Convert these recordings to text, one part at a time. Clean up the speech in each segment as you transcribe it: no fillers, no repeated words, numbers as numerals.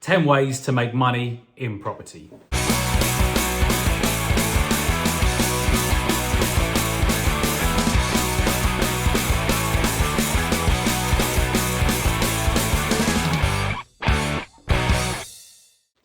10 ways to make money in property.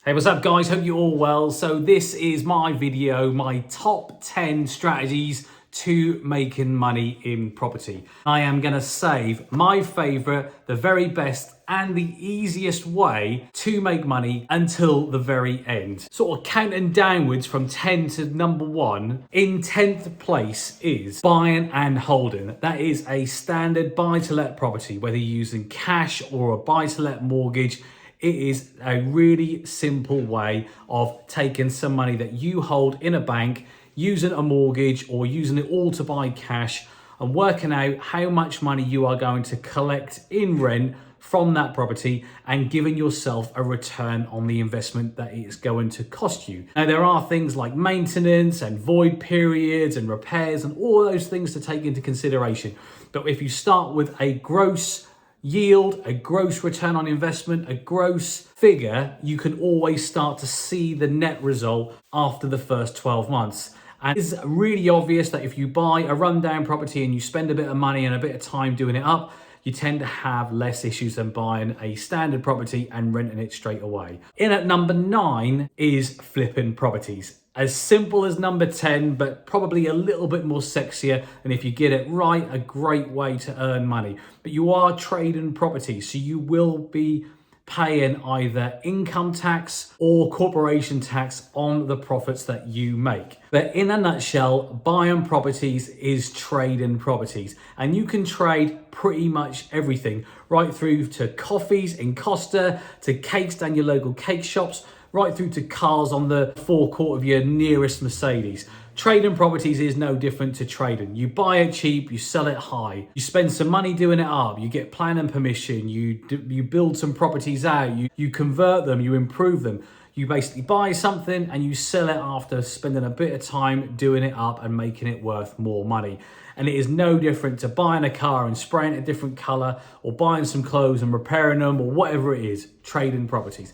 Hey, what's up guys? Hope you're all well. So this is my video, my top 10 strategies to making money in property. I am gonna save my favorite, the very best and the easiest way to make money until the very end. Sort of counting downwards from 10 to number 1. In 10th place is buying and holding. That is a standard buy-to-let property, whether you're using cash or a buy-to-let mortgage. It is a really simple way of taking some money that you hold in a bank, using a mortgage or using it all to buy cash, and working out how much money you are going to collect in rent from that property and giving yourself a return on the investment that it's going to cost you. Now, there are things like maintenance and void periods and repairs and all those things to take into consideration. But if you start with a gross yield, a gross return on investment, a gross figure, you can always start to see the net result after the first 12 months. And it's really obvious that if you buy a rundown property and you spend a bit of money and a bit of time doing it up, you tend to have less issues than buying a standard property and renting it straight away. In at number 9 is flipping properties. As simple as number 10, but probably a little bit more sexier. And if you get it right, a great way to earn money. But you are trading properties, so you will be paying either income tax or corporation tax on the profits that you make. But in a nutshell, buying properties is trading properties, and you can trade pretty much everything, right through to coffees in Costa, to cakes down your local cake shops, right through to cars on the forecourt of your nearest Mercedes. Trading properties is no different to trading. You buy it cheap, you sell it high. You spend some money doing it up, you get planning permission, you build some properties out, you convert them, you improve them. You basically buy something and you sell it after spending a bit of time doing it up and making it worth more money. And it is no different to buying a car and spraying it a different color, or buying some clothes and repairing them, or whatever it is, trading properties.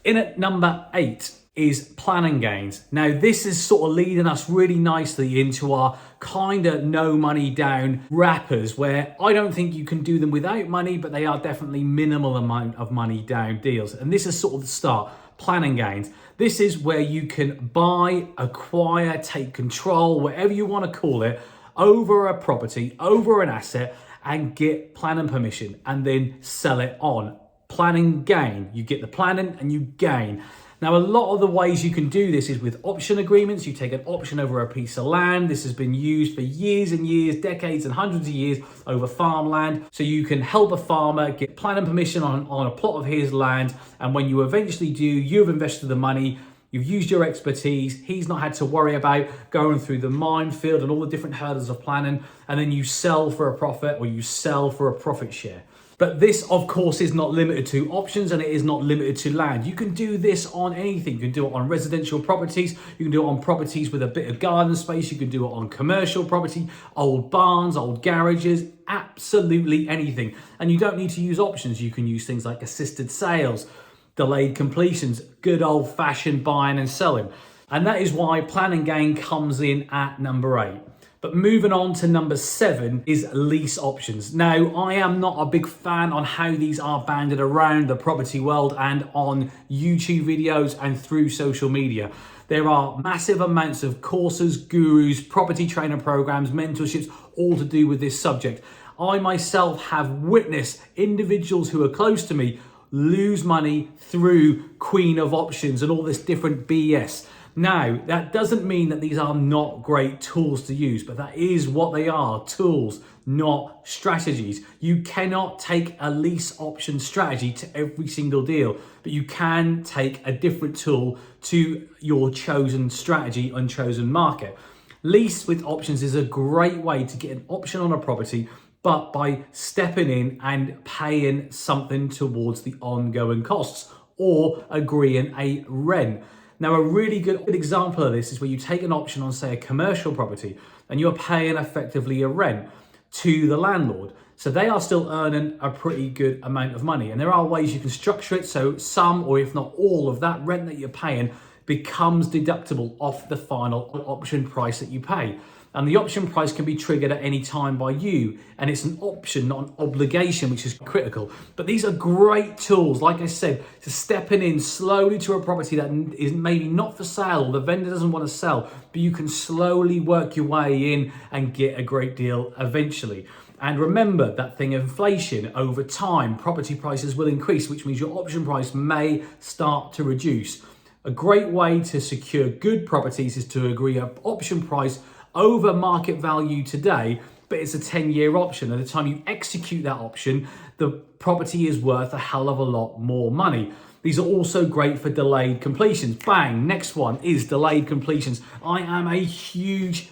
In at number 8 is planning gains. Now, this is sort of leading us really nicely into our kind of no money down wrappers, where I don't think you can do them without money, but they are definitely minimal amount of money down deals. And this is sort of the start, planning gains. This is where you can buy, acquire, take control, whatever you want to call it, over a property, over an asset, and get planning permission and then sell it on. Planning gain. You get the planning and you gain. Now, a lot of the ways you can do this is with option agreements. You take an option over a piece of land. This has been used for years and years, decades and hundreds of years over farmland. So you can help a farmer get planning permission on a plot of his land. And when you eventually do, you've invested the money, you've used your expertise, he's not had to worry about going through the minefield and all the different hurdles of planning, and then you sell for a profit, or you sell for a profit share. But this, of course, is not limited to options, and it is not limited to land. You can do this on anything. You can do it on residential properties. You can do it on properties with a bit of garden space. You can do it on commercial property, old barns, old garages, absolutely anything. And you don't need to use options. You can use things like assisted sales, delayed completions, good old fashioned buying and selling. And that is why planning gain comes in at number 8. But moving on to number 7 is lease options. Now, I am not a big fan on how these are banded around the property world and on YouTube videos and through social media. There are massive amounts of courses, gurus, property trainer programs, mentorships, all to do with this subject. I myself have witnessed individuals who are close to me lose money through Queen of Options and all this different BS. Now, that doesn't mean that these are not great tools to use, but that is what they are, tools, not strategies. You cannot take a lease option strategy to every single deal, but you can take a different tool to your chosen strategy and chosen market. Lease with options is a great way to get an option on a property, but by stepping in and paying something towards the ongoing costs or agreeing a rent. Now, a really good example of this is where you take an option on, say, a commercial property and you're paying effectively a rent to the landlord. So they are still earning a pretty good amount of money. And there are ways you can structure it so some, or if not all, of that rent that you're paying becomes deductible off the final option price that you pay. And the option price can be triggered at any time by you. And it's an option, not an obligation, which is critical. But these are great tools, like I said, to stepping in slowly to a property that is maybe not for sale, or the vendor doesn't want to sell, but you can slowly work your way in and get a great deal eventually. And remember that thing of inflation over time, property prices will increase, which means your option price may start to reduce. A great way to secure good properties is to agree an option price over market value today, but it's a 10-year option. At the time you execute that option, the property is worth a hell of a lot more money. These are also great for delayed completions. Bang, next one is delayed completions. I am a huge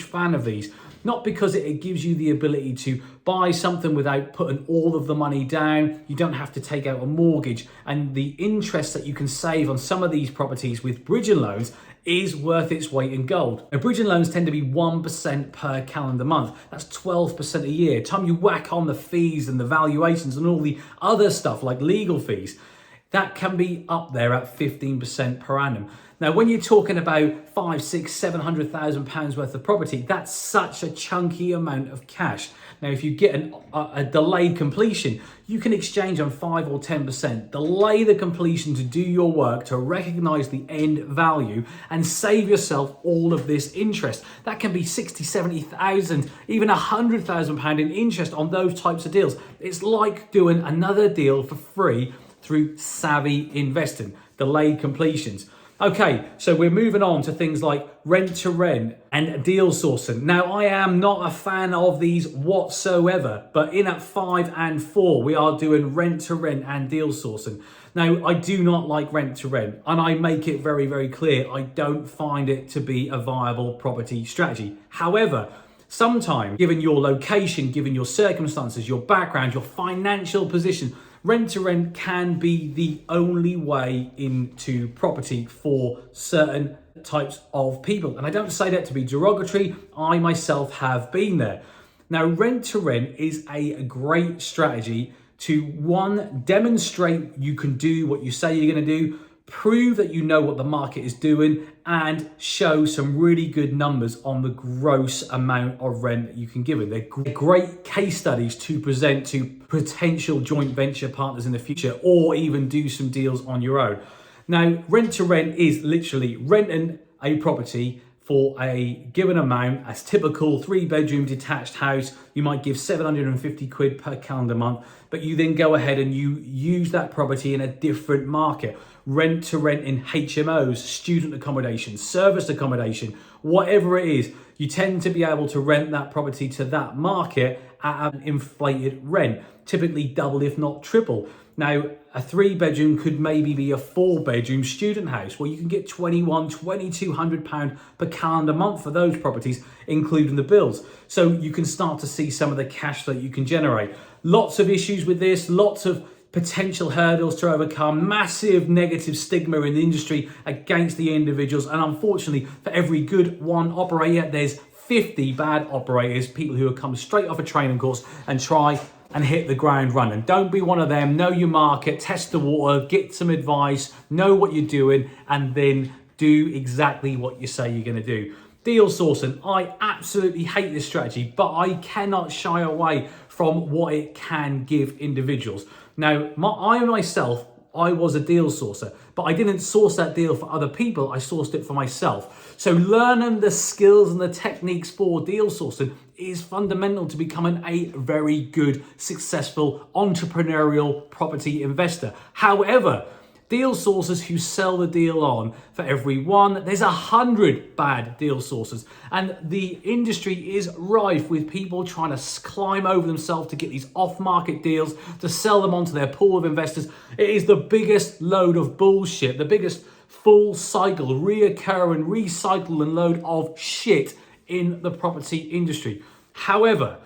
fan of these. Not because it gives you the ability to buy something without putting all of the money down. You don't have to take out a mortgage. And the interest that you can save on some of these properties with bridging loans is worth its weight in gold. Now, bridging loans tend to be 1% per calendar month. That's 12% a year. Time you whack on the fees and the valuations and all the other stuff like legal fees, that can be up there at 15% per annum. Now, when you're talking about 500, 600, 700,000 pounds worth of property, that's such a chunky amount of cash. Now, if you get a delayed completion, you can exchange on 5 or 10%. Delay the completion to do your work, to recognize the end value and save yourself all of this interest. That can be 60, 70,000, even 100,000 pound in interest on those types of deals. It's like doing another deal for free through savvy investing, delayed completions. Okay, so we're moving on to things like rent to rent and deal sourcing. Now, I am not a fan of these whatsoever, but in at 5 and 4, we are doing rent to rent and deal sourcing. Now, I do not like rent to rent, and I make it very clear, I don't find it to be a viable property strategy. However, sometimes, given your location, given your circumstances, your background, your financial position, rent to rent can be the only way into property for certain types of people. And I don't say that to be derogatory. I myself have been there. Now, rent to rent is a great strategy to, one, demonstrate you can do what you say you're going to do, prove that you know what the market is doing, and show some really good numbers on the gross amount of rent that you can give it. They're great case studies to present to potential joint venture partners in the future, or even do some deals on your own. Now, rent to rent is literally renting a property for a given amount. As typical 3-bedroom detached house, you might give 750 quid per calendar month, but you then go ahead and you use that property in a different market. Rent to rent in HMOs, student accommodation, service accommodation, whatever it is, you tend to be able to rent that property to that market at an inflated rent, typically double if not triple. Now, a 3-bedroom could maybe be a 4-bedroom student house where you can get £2,200 per calendar month for those properties, including the bills. So you can start to see some of the cash that you can generate. Lots of issues with this, lots of potential hurdles to overcome, massive negative stigma in the industry against the individuals. And unfortunately, for every good one operator, there's 50 bad operators, people who have come straight off a training course and try and hit the ground running. Don't be one of them. Know your market, test the water, get some advice, know what you're doing, and then do exactly what you say you're going to do. Deal sourcing. I absolutely hate this strategy, but I cannot shy away from what it can give individuals. Now, I was a deal sourcer, but I didn't source that deal for other people. I sourced it for myself. So learning the skills and the techniques for deal sourcing is fundamental to becoming a very good, successful, entrepreneurial property investor. However, deal sourcers who sell the deal on, for every one, there's 100 bad deal sourcers. And the industry is rife with people trying to climb over themselves to get these off-market deals, to sell them onto their pool of investors. It is the biggest load of bullshit, the biggest full cycle, reoccurring, recycle and load of shit in the property industry. However,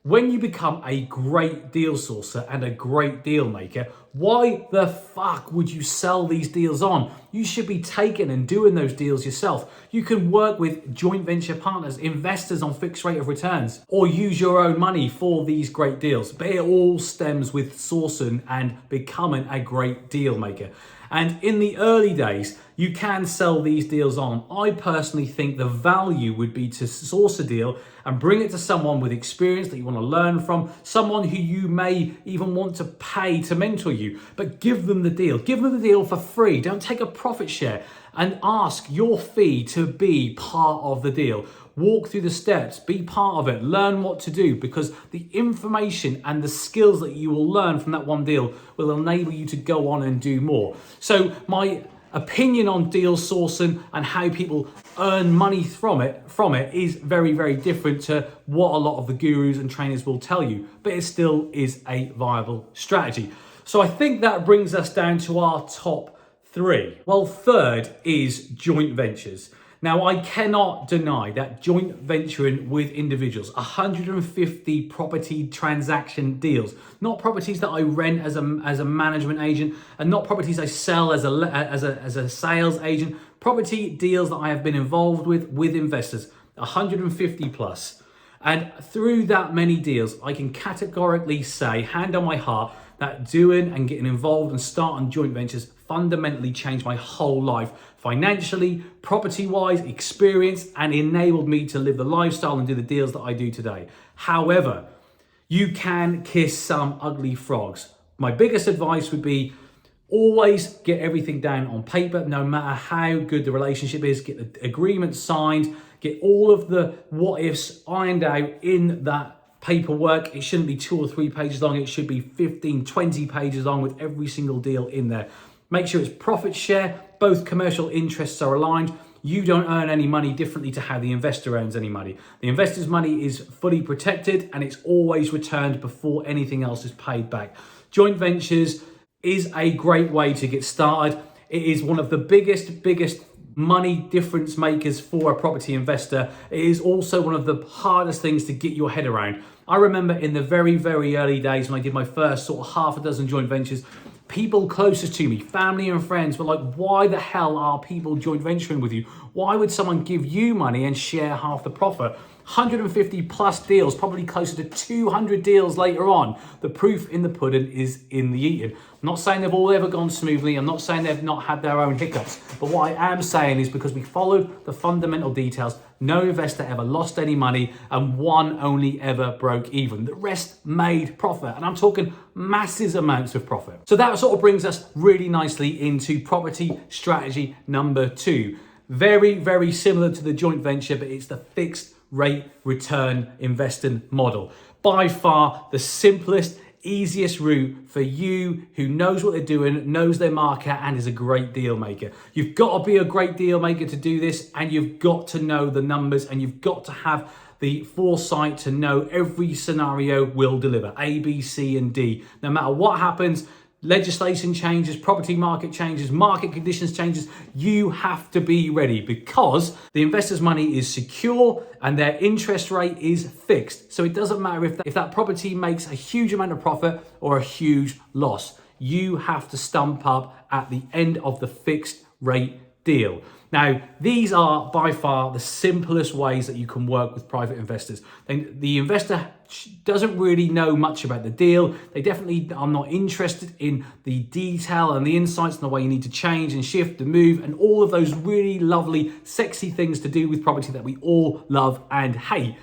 When you become a great deal sourcer and a great deal maker, why the fuck would you sell these deals on? You should be taking and doing those deals yourself. You can work with joint venture partners, investors on fixed rate of returns, or use your own money for these great deals. But it all stems with sourcing and becoming a great deal maker. And in the early days, you can sell these deals on. I personally think the value would be to source a deal and bring it to someone with experience that you want to learn from, someone who you may even want to pay to mentor you, but give them the deal. Give them the deal for free. Don't take a profit share, and ask your fee to be part of the deal. Walk through the steps, be part of it, learn what to do, because the information and the skills that you will learn from that one deal will enable you to go on and do more. So my opinion on deal sourcing and how people earn money from it is very, very different to what a lot of the gurus and trainers will tell you, but it still is a viable strategy. So I think that brings us down to our top three. Well, third is joint ventures. Now, I cannot deny that joint venturing with individuals, 150 property transaction deals, not properties that I rent as a management agent, and not properties I sell as a sales agent, property deals that I have been involved with investors, 150 plus. And through that many deals, I can categorically say, hand on my heart, that doing and getting involved and starting joint ventures fundamentally changed my whole life, financially, property-wise, experience, and enabled me to live the lifestyle and do the deals that I do today. However, you can kiss some ugly frogs. My biggest advice would be always get everything down on paper, no matter how good the relationship is. Get the agreement signed, get all of the what ifs ironed out in that paperwork. It shouldn't be 2 or 3 pages long. It should be 15, 20 pages long with every single deal in there. Make sure it's profit share. Both commercial interests are aligned. You don't earn any money differently to how the investor earns any money. The investor's money is fully protected and it's always returned before anything else is paid back. Joint ventures is a great way to get started. It is one of the biggest money difference makers for a property investor. It is also one of the hardest things to get your head around. I remember in the very, very early days when I did my first sort of half a dozen joint ventures, people closest to me, family and friends, were like, why the hell are people joint venturing with you? Why would someone give you money and share half the profit? 150 plus deals, probably closer to 200 deals later on. The proof in the pudding is in the eating. I'm not saying they've all ever gone smoothly. I'm not saying they've not had their own hiccups. But what I am saying is because we followed the fundamental details, no investor ever lost any money and one only ever broke even. The rest made profit. And I'm talking massive amounts of profit. So that sort of brings us really nicely into property strategy number 2. Very, very similar to the joint venture, but it's the fixed rate return investing model. By far the simplest, easiest route for you who knows what they're doing, knows their market, and is a great deal maker. You've got to be a great deal maker to do this, and you've got to know the numbers, and you've got to have the foresight to know every scenario will deliver A, B, C, and D. No matter what happens, legislation changes, property market changes, market conditions changes, you have to be ready because the investor's money is secure and their interest rate is fixed. So it doesn't matter if that property makes a huge amount of profit or a huge loss. You have to stump up at the end of the fixed rate deal. Now, these are by far the simplest ways that you can work with private investors. The investor doesn't really know much about the deal. They definitely are not interested in the detail and the insights and the way you need to change and shift and move and all of those really lovely, sexy things to do with property that we all love and hate.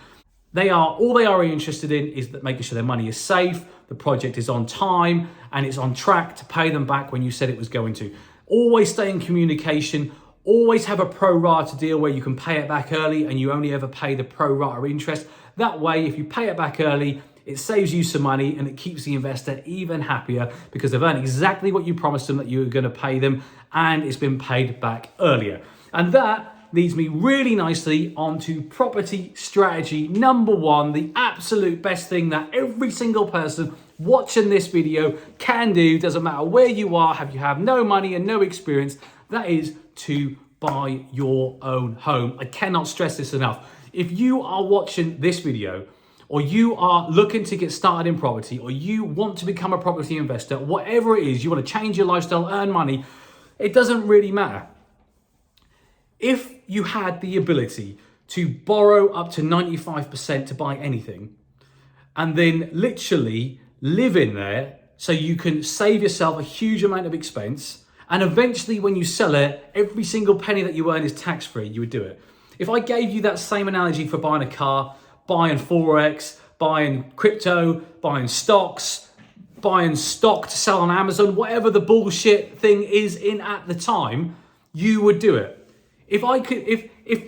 All they are interested in is that making sure their money is safe, the project is on time, and it's on track to pay them back when you said it was going to. Always stay in communication. Always have a pro rata deal where you can pay it back early and you only ever pay the pro rata interest. That way, if you pay it back early, it saves you some money and it keeps the investor even happier because they've earned exactly what you promised them that you were going to pay them and it's been paid back earlier. And that leads me really nicely onto property strategy number 1, the absolute best thing that every single person watching this video can do. Doesn't matter where you are, if you have no money and no experience, that is to buy your own home. I cannot stress this enough. If you are watching this video or you are looking to get started in property, or you want to become a property investor, whatever it is, you want to change your lifestyle, earn money, it doesn't really matter. If you had the ability to borrow up to 95% to buy anything, and then literally live in there so you can save yourself a huge amount of expense, and eventually when you sell it, every single penny that you earn is tax-free, you would do it. If I gave you that same analogy for buying a car, buying Forex, buying crypto, buying stocks, buying stock to sell on Amazon, whatever the bullshit thing is in at the time, you would do it. If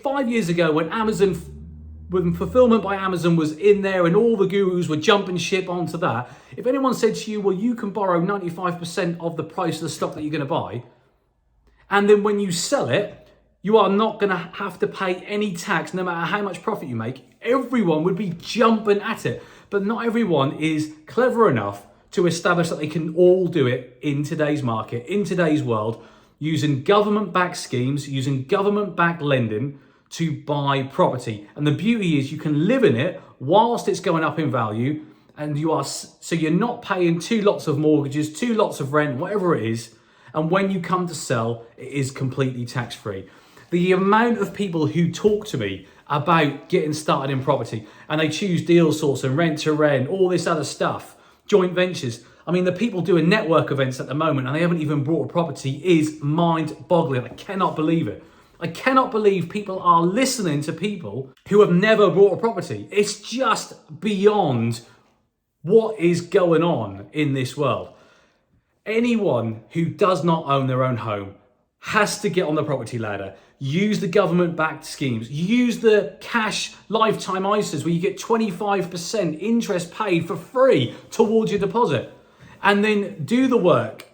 5 years ago when fulfillment by Amazon was in there and all the gurus were jumping ship onto that, if anyone said to you, well, you can borrow 95% of the price of the stock that you're going to buy, and then when you sell it, you are not going to have to pay any tax no matter how much profit you make, everyone would be jumping at it. But not everyone is clever enough to establish that they can all do it in today's market, in today's world, using government-backed schemes, using government-backed lending to buy property. And the beauty is you can live in it whilst it's going up in value, and so you're not paying 2 lots of mortgages, 2 lots of rent, whatever it is. And when you come to sell, it is completely tax-free. The amount of people who talk to me about getting started in property, and they choose deal source and rent to rent, all this other stuff, joint ventures. I mean, the people doing network events at the moment and they haven't even bought a property is mind-boggling. I cannot believe it. I cannot believe people are listening to people who have never bought a property. It's just beyond what is going on in this world. Anyone who does not own their own home has to get on the property ladder, use the government-backed schemes, use the cash lifetime ISAs where you get 25% interest paid for free towards your deposit, and then do the work,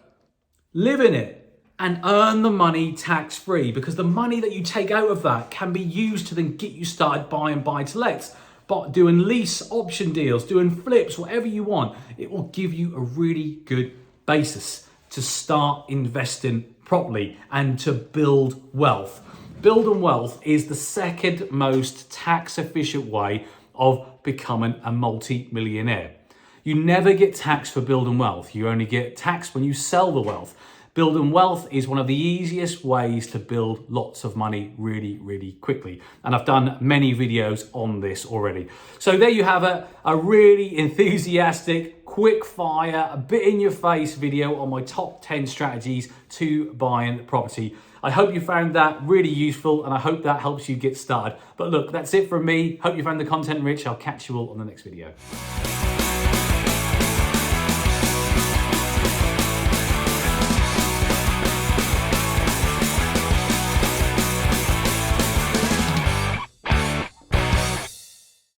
live in it, and earn the money tax-free, because the money that you take out of that can be used to then get you started buying buy-to-lets, but doing lease option deals, doing flips, whatever you want. It will give you a really good basis to start investing properly and to build wealth. Building wealth is the second most tax efficient way of becoming a multi-millionaire. You never get taxed for building wealth. You only get taxed when you sell the wealth. Building wealth is one of the easiest ways to build lots of money really, really quickly. And I've done many videos on this already. So there you have it, a really enthusiastic, quick fire, a bit in your face video on my top 10 strategies to buying property. I hope you found that really useful, and I hope that helps you get started. But look, that's it from me. Hope you found the content rich. I'll catch you all on the next video.